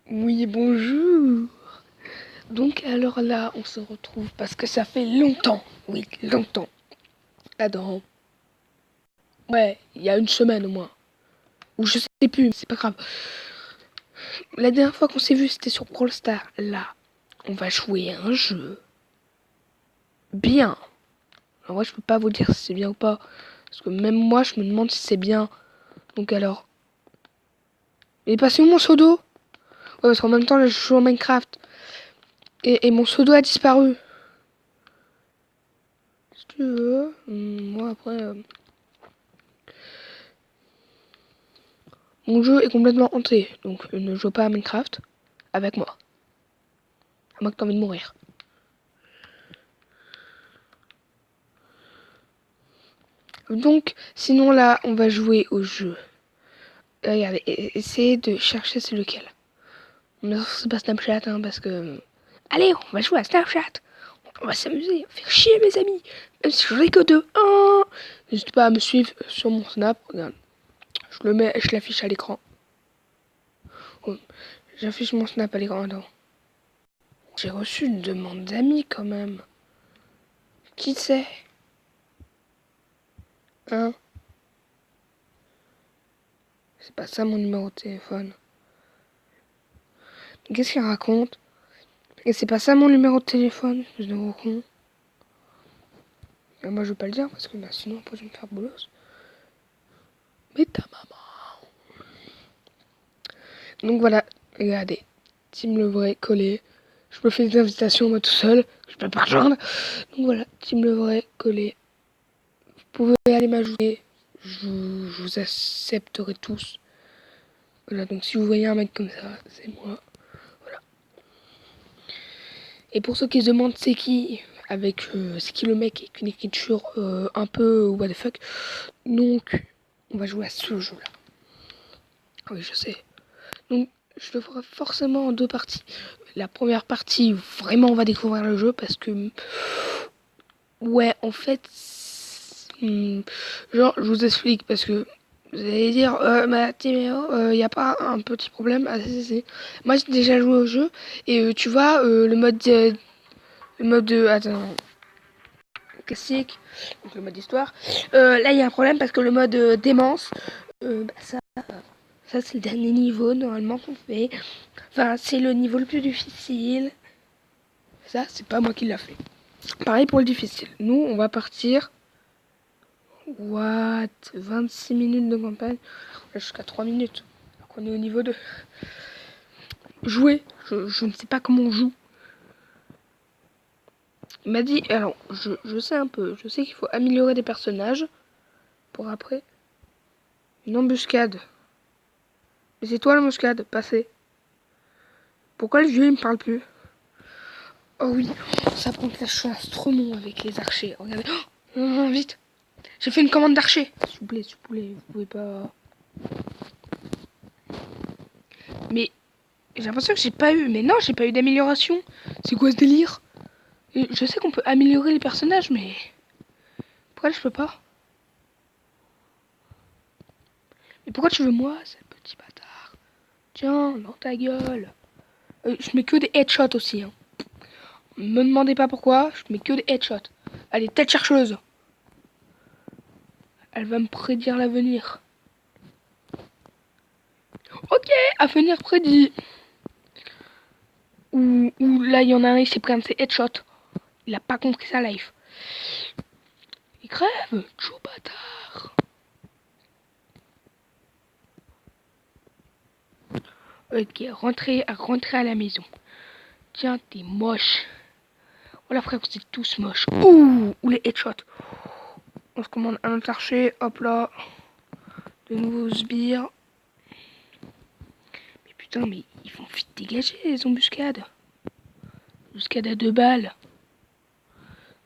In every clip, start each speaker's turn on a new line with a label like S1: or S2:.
S1: Oui, bonjour. Donc alors là, on se retrouve parce que ça fait longtemps. Oui, longtemps. Attends. Ouais, il y a une semaine au moins. Ou je sais plus, c'est pas grave. La dernière fois qu'on s'est vu, c'était sur Brawl Stars. Là, on va jouer à un jeu. Bien. En vrai, je peux pas vous dire si c'est bien ou pas. Parce que même moi, je me demande si c'est bien. Donc alors. Il est passé où mon pseudo? Ouais, parce qu'en même temps, là, je joue en Minecraft. Et mon pseudo a disparu. Si tu veux. Moi, après. Mon jeu est complètement hanté, donc ne joue pas à Minecraft avec moi. À moins que t'aies envie de mourir. Donc, sinon là, on va jouer au jeu. Regardez, essayez de chercher c'est lequel. Mais c'est pas Snapchat, hein, parce que... Allez, on va jouer à Snapchat. On va s'amuser, faire chier mes amis. Même si je ai que deux. N'hésitez pas à me suivre sur mon Snap. Regarde, je l'affiche à l'écran. Oh, j'affiche mon Snap à l'écran. Attends. J'ai reçu une demande d'amis quand même. Qui c'est? Hein? C'est pas ça mon numéro de téléphone. Qu'est-ce qu'il raconte? Et c'est pas ça mon numéro de téléphone, espèce de gros con. Et moi je veux pas le dire parce que bah, sinon après je vais me faire bolos. Mais ta maman. Donc voilà, regardez. Team le vrai collé. Je me fais des invitations moi tout seul. Je peux pas rejoindre. Donc voilà, Team le vrai collé. Vous pouvez aller m'ajouter. Je vous accepterai tous. Voilà, donc si vous voyez un mec comme ça, c'est moi. Voilà. Et pour ceux qui se demandent c'est qui, avec c'est qui le mec avec une écriture un peu what the fuck, donc on va jouer à ce jeu là. Oui, je sais. Donc je le ferai forcément en deux parties. La première partie, vraiment on va découvrir le jeu parce que ouais, en fait genre je vous explique parce que vous allez dire bah Timéo, y a pas un petit problème. Ah si. Moi j'ai déjà joué au jeu et tu vois le mode attends, classique, donc le mode histoire. Là, il y a un problème parce que le mode démence, ça c'est le dernier niveau normalement qu'on fait. Enfin, c'est le niveau le plus difficile. Ça, c'est pas moi qui l'a fait. Pareil pour le difficile. Nous, on va partir. What? 26 minutes de campagne. Jusqu'à 3 minutes. Donc on est au niveau 2. Jouer. Je ne sais pas comment on joue. Il m'a dit. Alors, je sais un peu. Je sais qu'il faut améliorer des personnages. Pour après. Une embuscade. Mais c'est toi l'embuscade. Passez. Pourquoi le vieux il me parle plus? Oh oui, ça prend que la chance, trop long avec les archers. Regardez. Oh, non, vite. J'ai fait une commande d'archer. S'il vous plaît, vous pouvez pas. Mais j'ai l'impression que j'ai pas eu. Mais non, j'ai pas eu d'amélioration. C'est quoi ce délire? Je sais qu'on peut améliorer les personnages, mais pourquoi je peux pas? Mais pourquoi tu veux moi, ce petit bâtard? Tiens, dans ta gueule. Je mets que des headshots aussi. Hein. Me demandez pas pourquoi, je mets que des headshots. Allez, tête chercheuse. Elle va me prédire l'avenir. Ok, avenir prédit. Ou là, il y en a un, il s'est pris un de ses headshots. Il a pas compris sa life. Il crève, chou bâtard. Ok, rentrez à la maison. Tiens, t'es moche. Voilà, frère, vous êtes tous moches. Ouh, les headshots. On se commande un autre archer, hop là. De nouveaux sbires. Mais putain, mais ils vont vite dégager les embuscades. Embuscade à 2 balles.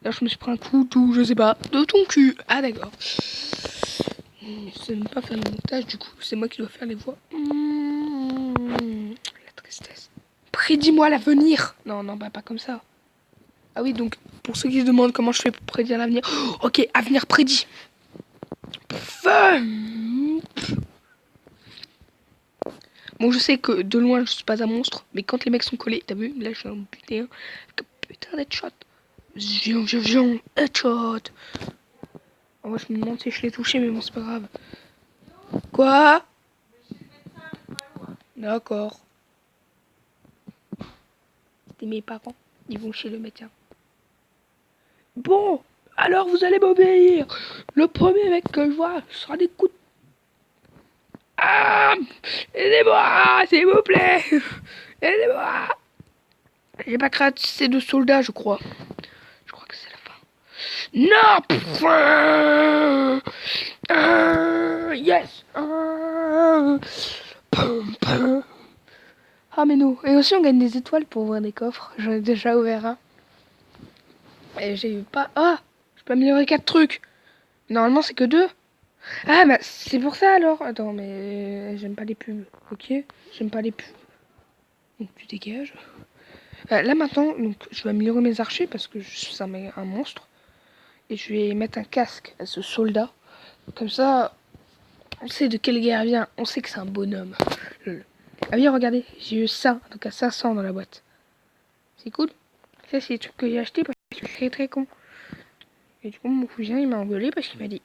S1: Là, je me suis pris un coup, tout, je sais pas, de ton cul. Ah, d'accord. Je sais même pas faire le montage, du coup, c'est moi qui dois faire les voix. La tristesse. Prédis-moi l'avenir. Non, bah, pas comme ça. Ah oui, donc, pour ceux qui se demandent comment je fais pour prédire l'avenir. Ok, avenir prédit. Bon, je sais que de loin, je suis pas un monstre, mais quand les mecs sont collés, t'as vu? Là, je suis un putain. Putain d'headshot. Viens, headshot. Oh, moi, je me demande si je l'ai touché, mais bon, c'est pas grave. Quoi? D'accord. C'était mes parents. Ils vont chez le médecin. Bon, alors vous allez m'obéir. Le premier mec que je vois sera des coups de... Ah, aidez-moi, s'il vous plaît. Aidez-moi. J'ai pas créé assez de soldats, je crois. Je crois que c'est la fin. Non. Yes. Ah mais non. Et aussi on gagne des étoiles pour ouvrir des coffres. J'en ai déjà ouvert un. Et j'ai eu pas... Ah, je peux améliorer 4 trucs. Normalement c'est que 2. Ah bah c'est pour ça alors. Attends mais j'aime pas les pubs. Ok. J'aime pas les pubs. Donc tu dégages. Là maintenant, donc, je vais améliorer mes archers parce que je suis un monstre. Et je vais mettre un casque à ce soldat. Comme ça, on sait de quelle guerre il vient. On sait que c'est un bonhomme. Ah oui, regardez, j'ai eu ça, donc à 500 dans la boîte. C'est cool. Ça, c'est des trucs que j'ai acheté parce que je suis très très con. Et du coup, mon cousin, il m'a engueulé parce qu'il m'a dit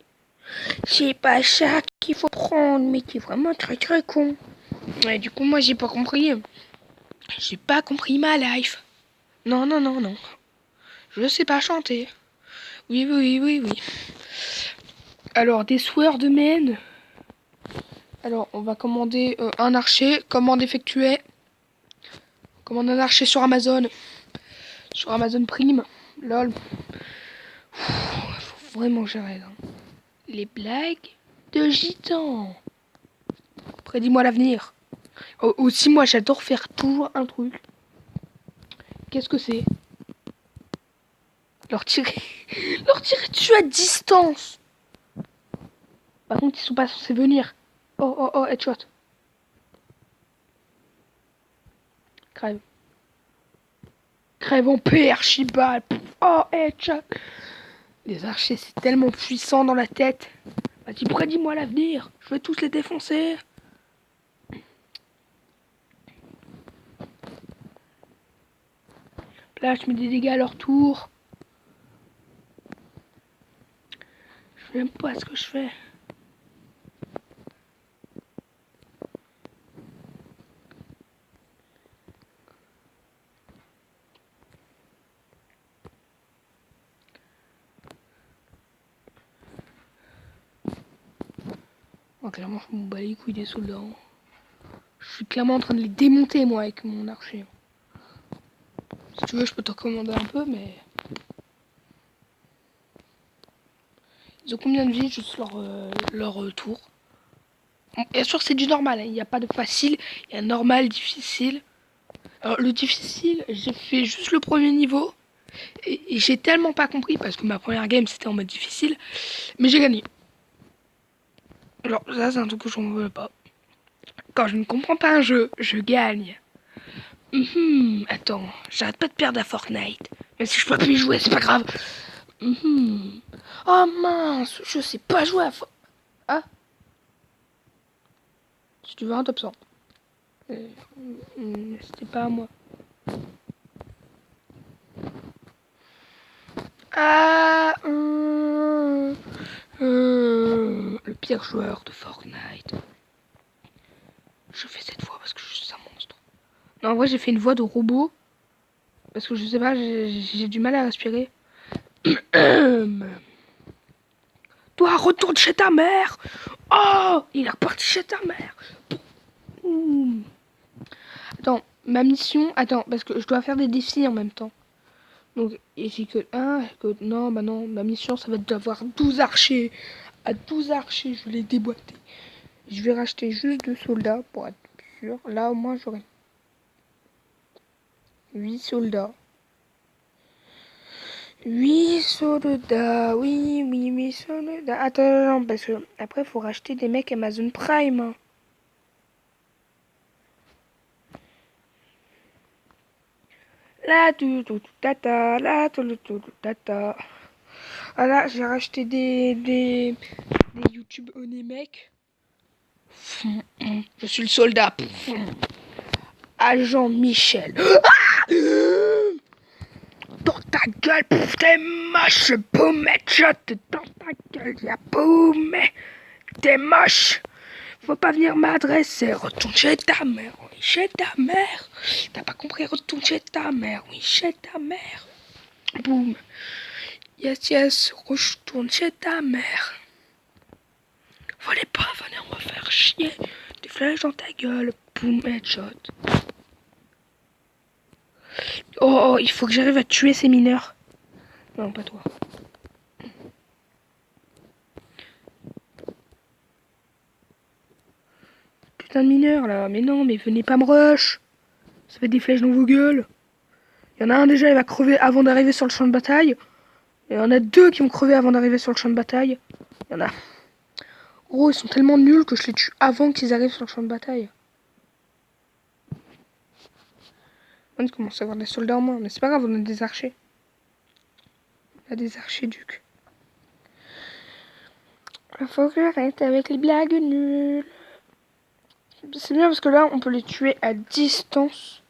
S1: c'est pas ça qu'il faut prendre, mais t'es vraiment très très con. Et du coup, moi, j'ai pas compris. J'ai pas compris ma life. Non, non, non, non. Je sais pas chanter. Oui, oui, oui, oui. Alors, des sueurs de mène. Alors, on va commander un archer. Commande effectuée. Commande un archer sur Amazon. Sur Amazon Prime. Lol. Faut vraiment gérer là. Les blagues de gitans. Prédis-moi l'avenir. Aussi, moi, j'adore faire toujours un truc. Qu'est-ce que c'est? Leur tirer... Leur tirer dessus à distance. Par contre, ils sont pas censés venir. Oh, oh, oh, headshot. Crève. Crève en paix, Archibald. Oh, headshot. Les archers, c'est tellement puissant dans la tête. Vas-y, prédis-moi l'avenir. Je vais tous les défoncer. Là, je mets des dégâts à leur tour. Je sais même pas ce que je fais. Oh, clairement, je me bats les couilles des soldats. Je suis clairement en train de les démonter, moi, avec mon archer. Si tu veux, je peux t'en commander un peu, mais... Ils ont combien de vie, juste leur tour? Bon, bien sûr, c'est du normal, hein. Il n'y a pas de facile. Il y a normal, difficile. Alors, le difficile, j'ai fait juste le premier niveau. Et j'ai tellement pas compris, parce que ma première game, c'était en mode difficile. Mais j'ai gagné. Alors, ça, c'est un truc que je ne veux pas. Quand je ne comprends pas un jeu, je gagne. Attends, j'arrête pas de perdre à Fortnite. Même si je peux plus y jouer, c'est pas grave. Oh mince, je sais pas jouer à Fortnite. Ah, si tu veux un top 100. C'était pas à moi. Ah, le pire joueur de Fortnite. Je fais cette voix parce que je suis un monstre. Non, en vrai, j'ai fait une voix de robot. Parce que je sais pas, j'ai du mal à respirer. Toi, retourne chez ta mère. Oh, il est reparti chez ta mère. Attends, ma mission... Attends, parce que je dois faire des défis en même temps. Donc, et j'ai que un... Non, bah non, ma mission, ça va être d'avoir 12 archers. À 12 archers, je vais les déboîter. Je vais racheter juste 2 soldats pour être sûr. Là, au moins, j'aurai 8 soldats. 8 soldats, oui, 8 soldats. Attends, parce que après, il faut racheter des mecs Amazon Prime. Hein. Là, tout, tata, là, tout, tata. Ah là, j'ai racheté des YouTube Oné mecs. Je suis le soldat. Agent Michel. Dans ta gueule, t'es moche, boum, headshot. Dans ta gueule, y'a boum, t'es moche. Faut pas venir m'adresser. Retourne chez ta mère. Oui, chez ta mère. T'as pas compris? Retourne chez ta mère. Oui, chez ta mère. Boum. Yes, yes. Retourne chez ta mère. Fallait pas venir me faire chier. Des flèches dans ta gueule. Boum, headshot. Oh, il faut que j'arrive à tuer ces mineurs. Non, pas toi. Putain de mineurs là. Mais non, mais venez pas me rush. Ça fait des flèches dans vos gueules. Il y en a un déjà, il va crever avant d'arriver sur le champ de bataille. Et il y en a deux qui vont crever avant d'arriver sur le champ de bataille. Il y en a. Oh, ils sont tellement nuls que je les tue avant qu'ils arrivent sur le champ de bataille. On commence à avoir des soldats en moins, mais c'est pas grave, on a des archers. On a des archers-ducs. Il faut que j'arrête avec les blagues nulles. C'est bien parce que là, on peut les tuer à distance.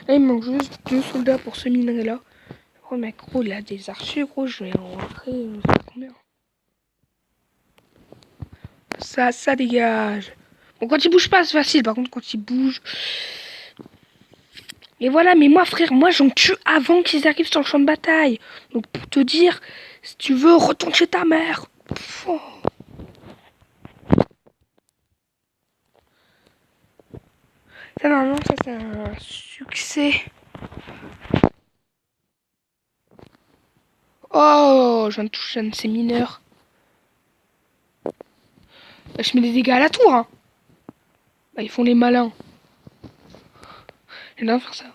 S1: Là, il manque juste 2 soldats pour ce minerai-là. Oh, mec, gros, il a des archers, gros, je vais en rentrer. Combien? Ça dégage. Bon, quand il bouge pas, c'est facile. Par contre, quand il bouge... Et voilà, mais moi, frère, moi, j'en tue avant qu'ils arrivent sur le champ de bataille. Donc, pour te dire, si tu veux, retourne chez ta mère. Oh. Ça, normalement, ça, c'est un succès. Oh, je viens de toucher un de ces mineurs. Bah, je mets des dégâts à la tour, hein. Bah, ils font les malins. J'aime bien faire ça.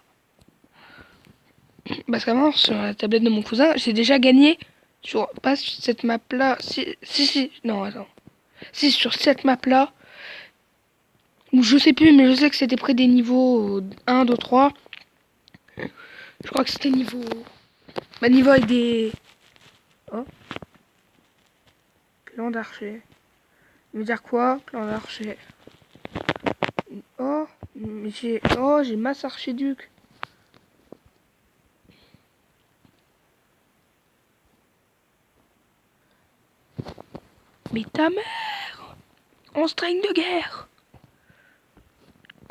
S1: Parce qu'avant, sur la tablette de mon cousin, j'ai déjà gagné sur... Pas sur cette map-là. Si. Non, attends. Si, sur cette map-là. Ou je sais plus, mais je sais que c'était près des niveaux 1, 2, 3. Je crois que c'était niveau... Bah, niveau avec des... Oh. Clan d'archer. Ça veut dire quoi, clan d'archer? Oh, mais j'ai... Oh, j'ai masse archiduc. Mais ta mère! En string de guerre!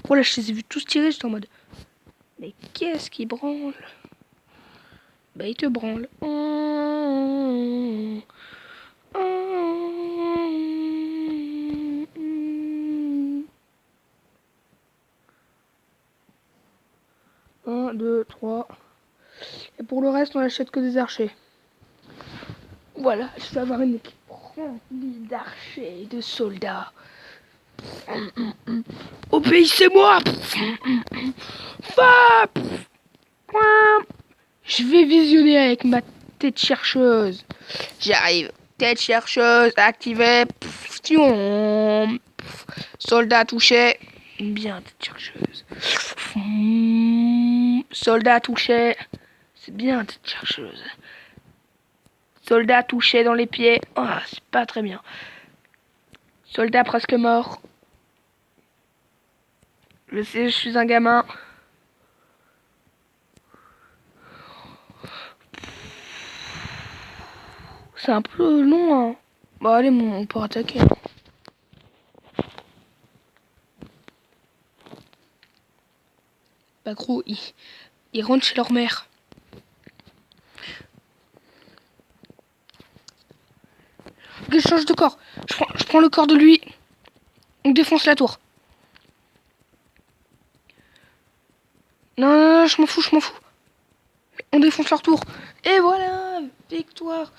S1: Oh là, je les ai vus tous tirer, j'étais en mode... Mais qu'est-ce qui branle? Bah, il te branle. Un, deux, trois. Et pour le reste, on achète que des archers. Voilà, je vais avoir une équipe remplie d'archers et de soldats. Obéissez-moi! Je vais visionner avec ma tête chercheuse. J'arrive. Tête chercheuse activée. Soldat touché. Bien, tête chercheuse. Soldat touché. C'est bien, tête chercheuse. Soldat touché dans les pieds. Oh, c'est pas très bien. Soldat presque mort. Je sais, je suis un gamin. C'est un peu long, hein. Bon, allez, on peut attaquer. Bah, gros, ils rentrent chez leur mère. Ok, je change de corps. Je prends le corps de lui. On défonce la tour. Non, je m'en fous. On défonce leur tour. Et voilà, victoire.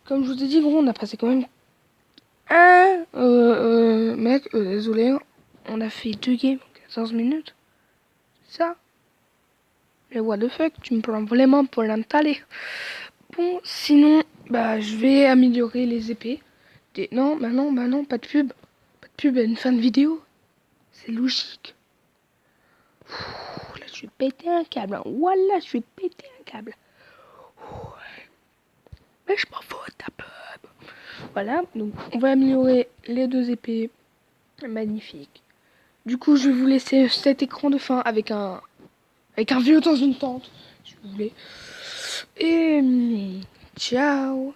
S1: Comme je vous ai dit, gros, on a passé quand même... Mec, désolé. On a fait 2 games en 14 minutes. Ça. Mais what the fuck, tu me prends vraiment pour l'entaler. Bon, sinon, bah, je vais améliorer les épées. Non, bah non, pas de pub. Pas de pub à une fin de vidéo. C'est logique. Ouh, là, je vais péter un câble. Hein. Voilà, je vais péter un câble. Mais je m'en fous, ta pub. Voilà, donc on va améliorer les 2 épées. Magnifique. Du coup, je vais vous laisser cet écran de fin avec un vieux dans une tente, si vous voulez. Et ciao.